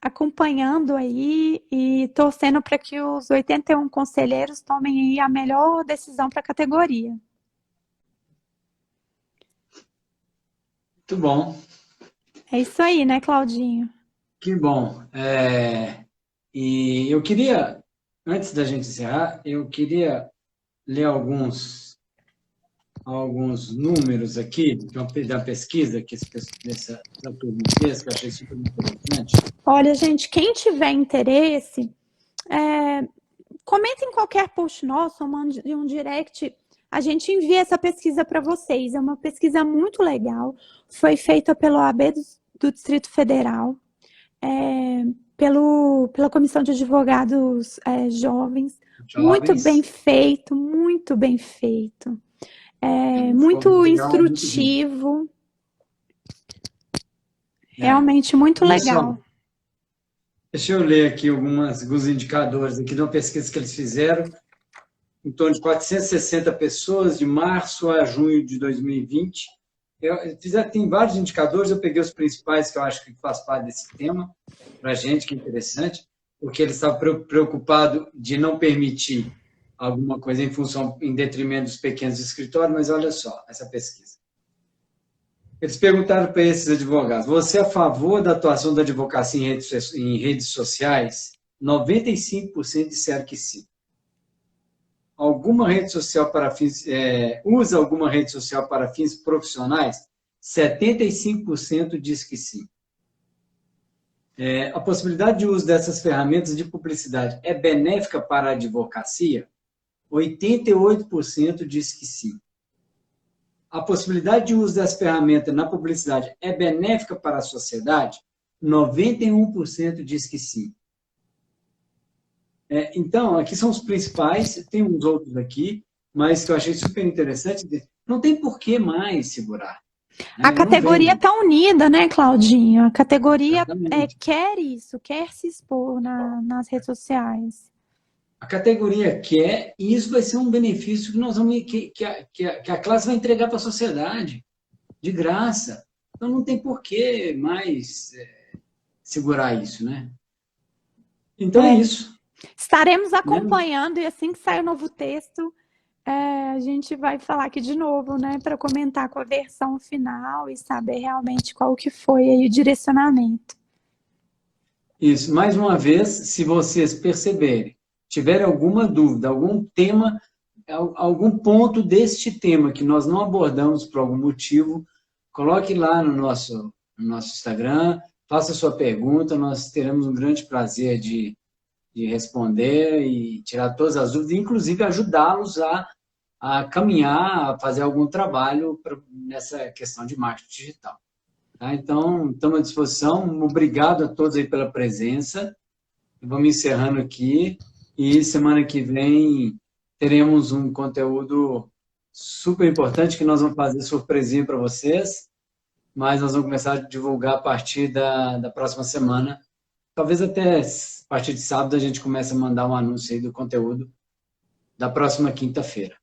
acompanhando aí e torcendo para que os 81 conselheiros tomem aí a melhor decisão para a categoria. Muito bom. É isso aí, né, Claudinho? Que bom. E eu queria, antes da gente encerrar, eu queria ler alguns números aqui da pesquisa que essa turma fez, que eu achei super interessante. Olha, gente, quem tiver interesse, comenta em qualquer post nosso, ou mande um direct, a gente envia essa pesquisa para vocês. É uma pesquisa muito legal, foi feita pela OAB do Distrito Federal, pela Comissão de Advogados Jovens. Muito bem feito, muito bem feito. Muito instrutivo. Realmente muito legal. Deixa eu ler aqui alguns indicadores aqui de uma pesquisa que eles fizeram, em torno de 460 pessoas, de março a junho de 2020. Tem vários indicadores, eu peguei os principais que eu acho que faz parte desse tema, para a gente, que é interessante, porque eles estavam preocupados de não permitir alguma coisa em detrimento dos pequenos escritórios, mas olha só essa pesquisa. Eles perguntaram para esses advogados: você é a favor da atuação da advocacia em redes sociais? 95% disseram que sim. Alguma rede social para fins, usa alguma rede social para fins profissionais? 75% diz que sim. A possibilidade de uso dessas ferramentas de publicidade é benéfica para a advocacia? 88% diz que sim. A possibilidade de uso dessa ferramenta na publicidade é benéfica para a sociedade? 91% diz que sim. Então, aqui são os principais, tem uns outros aqui, mas que eu achei super interessante. Não tem por que mais segurar. A categoria está unida, né, Claudinho? A categoria quer isso, quer se expor nas redes sociais. A categoria quer, e isso vai ser um benefício que nós vamos que a classe vai entregar para a sociedade, de graça. Então não tem por que mais segurar isso, né? Então é isso. Estaremos acompanhando, e assim que sair o novo texto, a gente vai falar aqui de novo, né, para comentar com a versão final e saber realmente qual que foi aí o direcionamento. Isso. Mais uma vez, se vocês perceberem, tiverem alguma dúvida, algum tema, algum ponto deste tema que nós não abordamos por algum motivo, coloque lá no nosso Instagram, faça sua pergunta, nós teremos um grande prazer de responder e tirar todas as dúvidas, inclusive ajudá-los a caminhar, a fazer algum trabalho nessa questão de marketing digital. Tá? Então, estamos à disposição. Obrigado a todos aí pela presença. Vamos encerrando aqui e semana que vem teremos um conteúdo super importante que nós vamos fazer surpresinha para vocês, mas nós vamos começar a divulgar a partir da próxima semana. Talvez até a partir de sábado a gente comece a mandar um anúncio aí do conteúdo da próxima quinta-feira.